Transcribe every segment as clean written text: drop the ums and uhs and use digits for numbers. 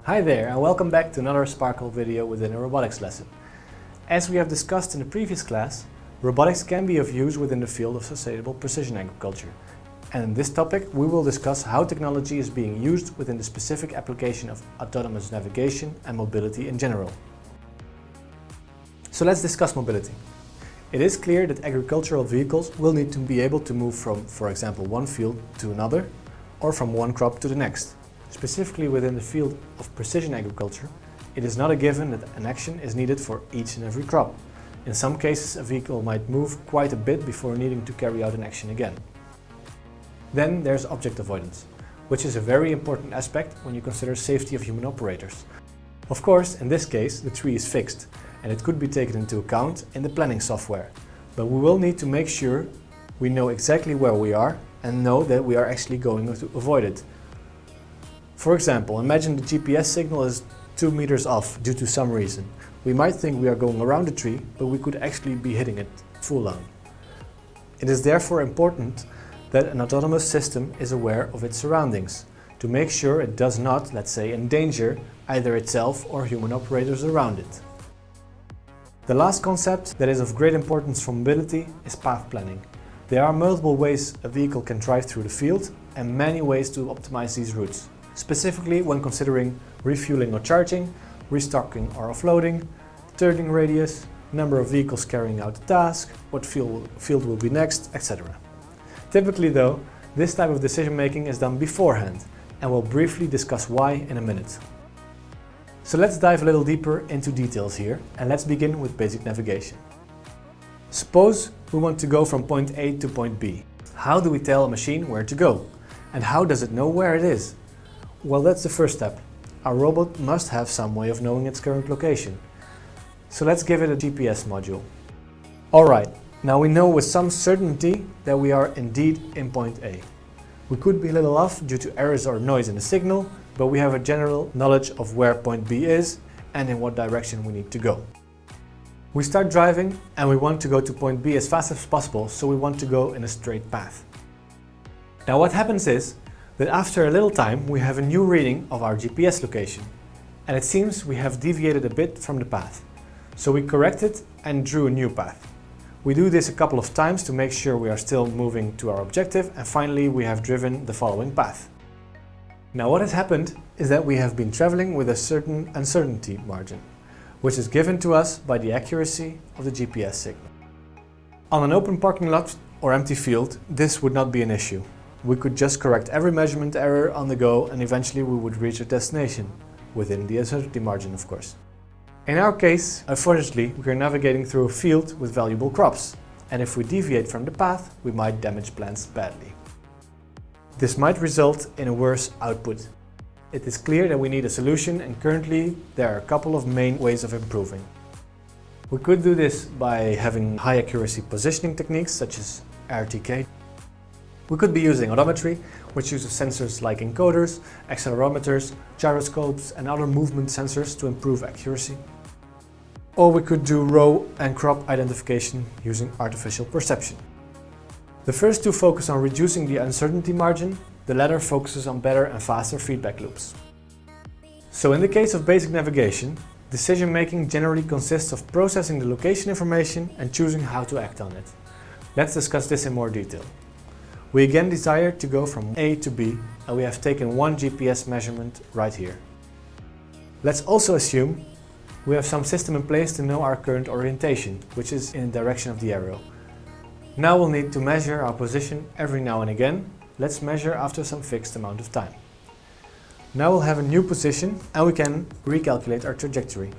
Hi there and welcome back to another Sparkle video within a robotics lesson. As we have discussed in the previous class, robotics can be of use within the field of sustainable precision agriculture. And in this topic we will discuss how technology is being used within the specific application of autonomous navigation and mobility in general. So let's discuss mobility. It is clear that agricultural vehicles will need to be able to move from, for example, one field to another or from one crop to the next. Specifically within the field of precision agriculture, it is not a given that an action is needed for each and every crop. In some cases, a vehicle might move quite a bit before needing to carry out an action again. Then there's object avoidance, which is a very important aspect when you consider safety of human operators. Of course, in this case, the tree is fixed and it could be taken into account in the planning software, but we will need to make sure we know exactly where we are and know that we are actually going to avoid it. For example, imagine the GPS signal is 2 meters off due to some reason. We might think we are going around the tree, but we could actually be hitting it full on. It is therefore important that an autonomous system is aware of its surroundings, to make sure it does not, let's say, endanger either itself or human operators around it. The last concept that is of great importance for mobility is path planning. There are multiple ways a vehicle can drive through the field and many ways to optimize these routes. Specifically when considering refueling or charging, restocking or offloading, turning radius, number of vehicles carrying out the task, what field will be next, etc. Typically though, this type of decision making is done beforehand, and we'll briefly discuss why in a minute. So let's dive a little deeper into details here, and let's begin with basic navigation. Suppose we want to go from point A to point B. How do we tell a machine where to go? And how does it know where it is? Well, that's the first step. Our robot must have some way of knowing its current location. So let's give it a GPS module. Alright, now we know with some certainty that we are indeed in point A. We could be a little off due to errors or noise in the signal, but we have a general knowledge of where point B is and in what direction we need to go. We start driving and we want to go to point B as fast as possible, so we want to go in a straight path. Now what happens is that after a little time we have a new reading of our GPS location, and it seems we have deviated a bit from the path. So we corrected and drew a new path. We do this a couple of times to make sure we are still moving to our objective, and finally we have driven the following path. Now what has happened is that we have been traveling with a certain uncertainty margin, which is given to us by the accuracy of the GPS signal. On an open parking lot or empty field, this would not be an issue. We could just correct every measurement error on the go and eventually we would reach our destination, within the uncertainty margin of course. In our case, unfortunately, we are navigating through a field with valuable crops, and if we deviate from the path, we might damage plants badly. This might result in a worse output. It is clear that we need a solution, and currently there are a couple of main ways of improving. We could do this by having high accuracy positioning techniques such as RTK. We could be using odometry, which uses sensors like encoders, accelerometers, gyroscopes and other movement sensors to improve accuracy. Or we could do row and crop identification using artificial perception. The first two focus on reducing the uncertainty margin, the latter focuses on better and faster feedback loops. So in the case of basic navigation, decision making generally consists of processing the location information and choosing how to act on it. Let's discuss this in more detail. We again desire to go from A to B, and we have taken one GPS measurement right here. Let's also assume we have some system in place to know our current orientation, which is in the direction of the arrow. Now we'll need to measure our position every now and again. Let's measure after some fixed amount of time. Now we'll have a new position and we can recalculate our trajectory.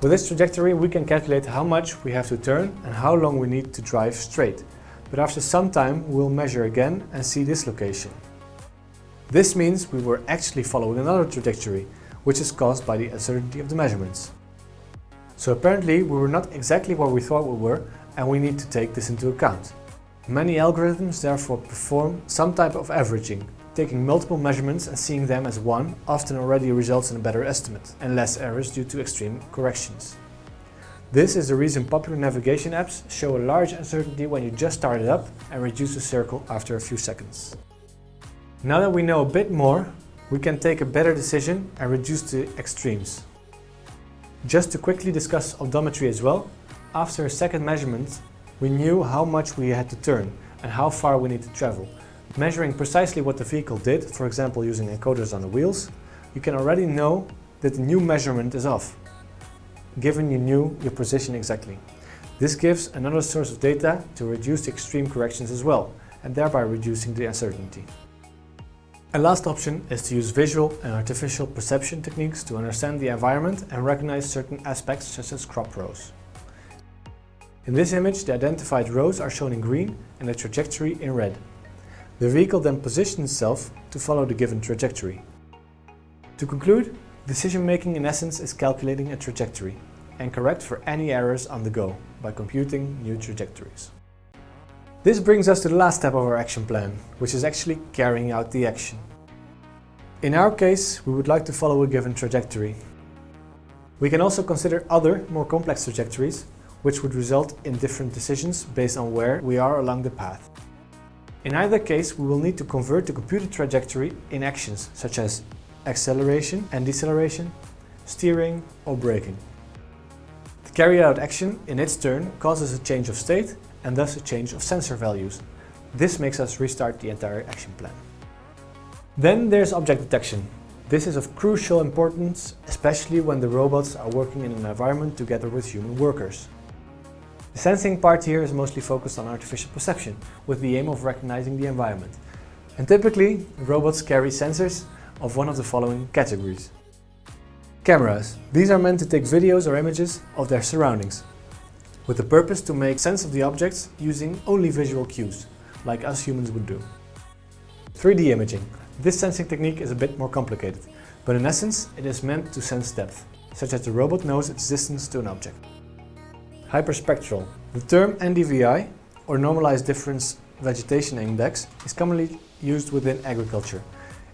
With this trajectory we can calculate how much we have to turn and how long we need to drive straight. But after some time we'll measure again and see this location. This means we were actually following another trajectory, which is caused by the uncertainty of the measurements. So apparently we were not exactly where we thought we were, and we need to take this into account. Many algorithms therefore perform some type of averaging. Taking multiple measurements and seeing them as one often already results in a better estimate and less errors due to extreme corrections. This is the reason popular navigation apps show a large uncertainty when you just start it up and reduce the circle after a few seconds. Now that we know a bit more, we can take a better decision and reduce the extremes. Just to quickly discuss odometry as well, after a second measurement, we knew how much we had to turn and how far we need to travel. Measuring precisely what the vehicle did, for example using encoders on the wheels, you can already know that the new measurement is off, given you knew your position exactly. This gives another source of data to reduce the extreme corrections as well, and thereby reducing the uncertainty. A last option is to use visual and artificial perception techniques to understand the environment and recognize certain aspects such as crop rows. In this image, the identified rows are shown in green and the trajectory in red. The vehicle then positions itself to follow the given trajectory. To conclude, decision making in essence is calculating a trajectory and correct for any errors on the go by computing new trajectories. This brings us to the last step of our action plan, which is actually carrying out the action. In our case, we would like to follow a given trajectory. We can also consider other, more complex trajectories, which would result in different decisions based on where we are along the path. In either case, we will need to convert the computed trajectory in actions such as acceleration and deceleration, steering or braking. The carried out action, in its turn, causes a change of state and thus a change of sensor values. This makes us restart the entire action plan. Then there's object detection. This is of crucial importance, especially when the robots are working in an environment together with human workers. The sensing part here is mostly focused on artificial perception, with the aim of recognizing the environment. And typically, robots carry sensors of one of the following categories. Cameras. These are meant to take videos or images of their surroundings, with the purpose to make sense of the objects using only visual cues, like us humans would do. 3D imaging. This sensing technique is a bit more complicated, but in essence it is meant to sense depth, such that the robot knows its distance to an object. Hyperspectral. The term NDVI, or Normalized Difference Vegetation Index, is commonly used within agriculture.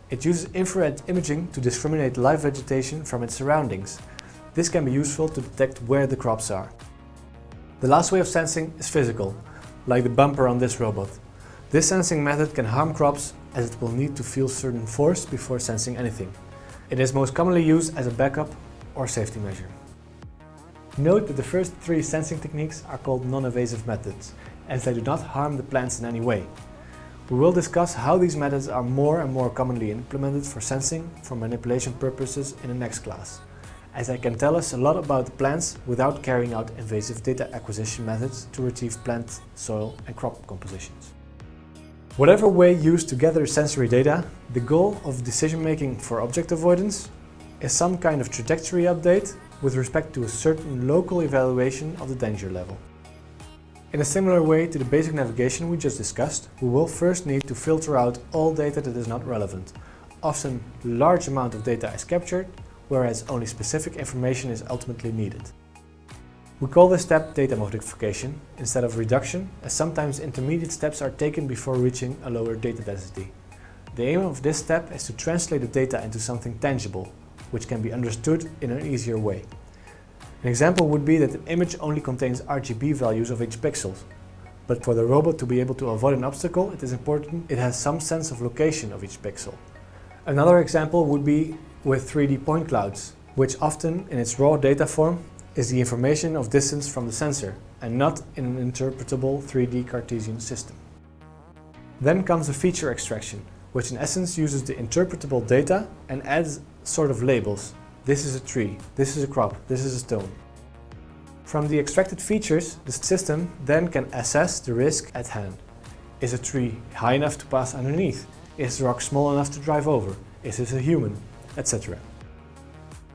It uses infrared imaging to discriminate live vegetation from its surroundings. This can be useful to detect where the crops are. The last way of sensing is physical, like the bumper on this robot. This sensing method can harm crops as it will need to feel certain force before sensing anything. It is most commonly used as a backup or safety measure. Note that the first three sensing techniques are called non-invasive methods, as they do not harm the plants in any way. We will discuss how these methods are more and more commonly implemented for sensing for manipulation purposes in the next class, as they can tell us a lot about the plants without carrying out invasive data acquisition methods to retrieve plant, soil and crop compositions. Whatever way used to gather sensory data, the goal of decision making for object avoidance is some kind of trajectory update with respect to a certain local evaluation of the danger level. In a similar way to the basic navigation we just discussed, we will first need to filter out all data that is not relevant. Often, a large amount of data is captured, whereas only specific information is ultimately needed. We call this step data modification instead of reduction, as sometimes intermediate steps are taken before reaching a lower data density. The aim of this step is to translate the data into something tangible, which can be understood in an easier way. An example would be that an image only contains RGB values of each pixel, but for the robot to be able to avoid an obstacle, it is important it has some sense of location of each pixel. Another example would be with 3D point clouds, which often in its raw data form is the information of distance from the sensor and not in an interpretable 3D Cartesian system. Then comes the feature extraction, which in essence uses the interpretable data and adds sort of labels. This is a tree, this is a crop, this is a stone. From the extracted features, the system then can assess the risk at hand. Is a tree high enough to pass underneath? Is the rock small enough to drive over? Is this a human? Etc.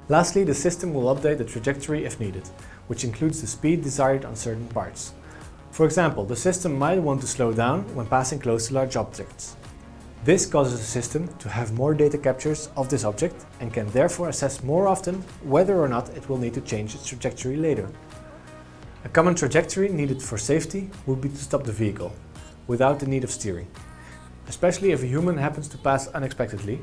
Lastly, the system will update the trajectory if needed, which includes the speed desired on certain parts. For example, the system might want to slow down when passing close to large objects. This causes the system to have more data captures of this object and can therefore assess more often whether or not it will need to change its trajectory later. A common trajectory needed for safety would be to stop the vehicle, without the need of steering. Especially if a human happens to pass unexpectedly,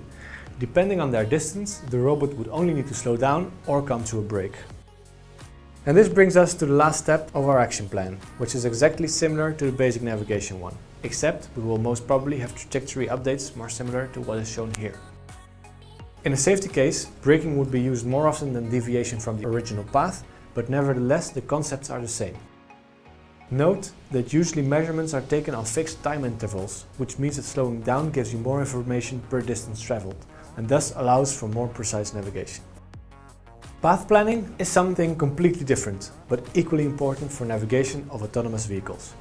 depending on their distance, the robot would only need to slow down or come to a brake. And this brings us to the last step of our action plan, which is exactly similar to the basic navigation one, except we will most probably have trajectory updates more similar to what is shown here. In a safety case, braking would be used more often than deviation from the original path, but nevertheless the concepts are the same. Note that usually measurements are taken on fixed time intervals, which means that slowing down gives you more information per distance traveled, and thus allows for more precise navigation. Path planning is something completely different, but equally important for navigation of autonomous vehicles.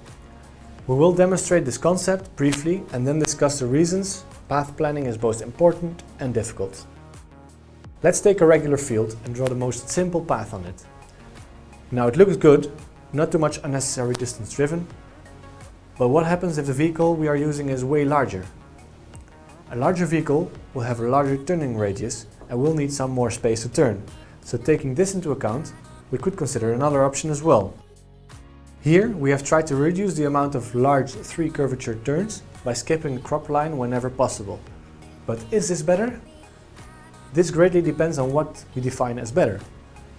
We will demonstrate this concept briefly and then discuss the reasons path planning is both important and difficult. Let's take a regular field and draw the most simple path on it. Now it looks good, not too much unnecessary distance driven, but what happens if the vehicle we are using is way larger? A larger vehicle will have a larger turning radius and will need some more space to turn. So taking this into account, we could consider another option as well. Here we have tried to reduce the amount of large 3 curvature turns by skipping the crop line whenever possible. But is this better? This greatly depends on what we define as better.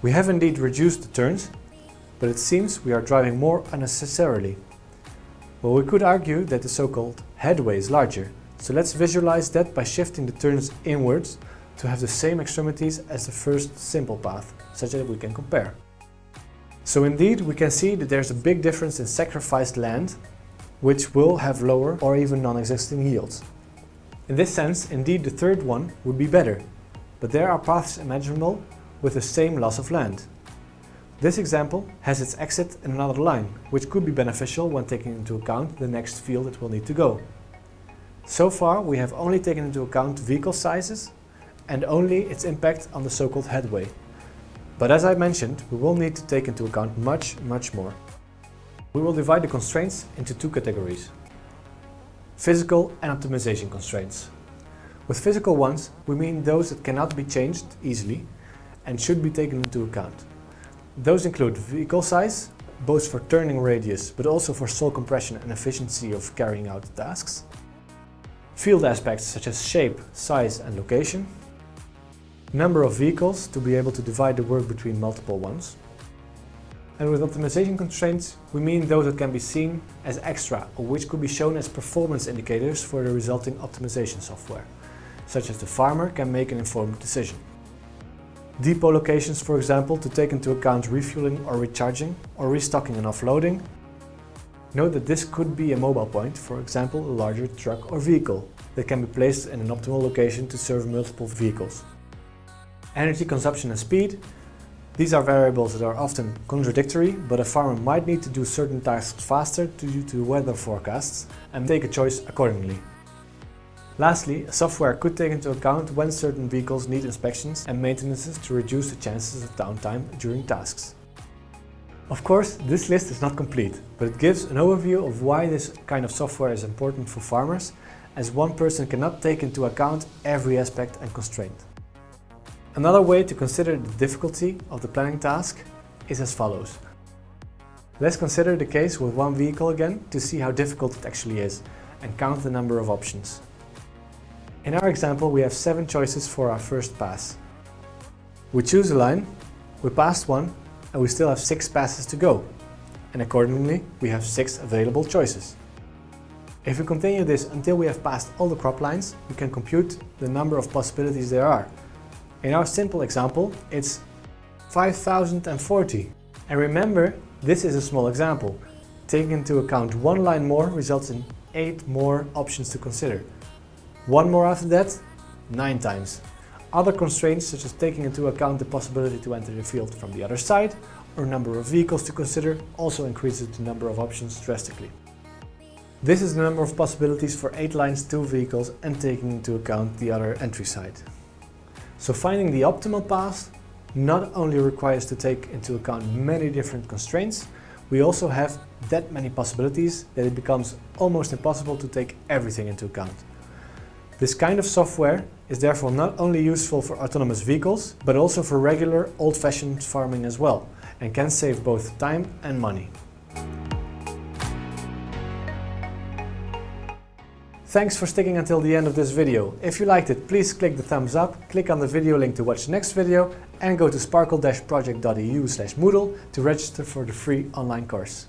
We have indeed reduced the turns, but it seems we are driving more unnecessarily. Well, we could argue that the so-called headway is larger, so let's visualize that by shifting the turns inwards to have the same extremities as the first simple path, such that we can compare. So indeed we can see that there's a big difference in sacrificed land, which will have lower or even non-existing yields. In this sense, indeed the third one would be better, but there are paths imaginable with the same loss of land. This example has its exit in another line, which could be beneficial when taking into account the next field it will need to go. So far we have only taken into account vehicle sizes and only its impact on the so-called headway. But as I mentioned, we will need to take into account much more. We will divide the constraints into 2 categories: physical and optimization constraints. With physical ones, we mean those that cannot be changed easily and should be taken into account. Those include vehicle size, both for turning radius but also for soil compression and efficiency of carrying out tasks. Field aspects such as shape, size and location. Number of vehicles to be able to divide the work between multiple ones. And with optimization constraints, we mean those that can be seen as extra or which could be shown as performance indicators for the resulting optimization software, such as the farmer can make an informed decision. Depot locations, for example, to take into account refueling or recharging or restocking and offloading. Note that this could be a mobile point, for example a larger truck or vehicle, that can be placed in an optimal location to serve multiple vehicles. Energy consumption and speed. These are variables that are often contradictory, but a farmer might need to do certain tasks faster due to weather forecasts and take a choice accordingly. Lastly, software could take into account when certain vehicles need inspections and maintenances to reduce the chances of downtime during tasks. Of course, this list is not complete, but it gives an overview of why this kind of software is important for farmers, as one person cannot take into account every aspect and constraint. Another way to consider the difficulty of the planning task is as follows. Let's consider the case with one vehicle again to see how difficult it actually is and count the number of options. In our example, we have 7 choices for our first pass. We choose a line, we passed one, and we still have 6 passes to go. And accordingly, we have 6 available choices. If we continue this until we have passed all the crop lines, we can compute the number of possibilities there are. In our simple example, it's 5040. And remember, this is a small example. Taking into account one line more results in 8 more options to consider. One more after that, 9 times. Other constraints, such as taking into account the possibility to enter the field from the other side or number of vehicles to consider, also increases the number of options drastically. This is the number of possibilities for 8 lines, 2 vehicles and taking into account the other entry side. So finding the optimal path not only requires to take into account many different constraints, we also have that many possibilities that it becomes almost impossible to take everything into account. This kind of software is therefore not only useful for autonomous vehicles, but also for regular old-fashioned farming as well, and can save both time and money. Thanks for sticking until the end of this video. If you liked it, please click the thumbs up, click on the video link to watch the next video, and go to sparkle-project.eu/Moodle to register for the free online course.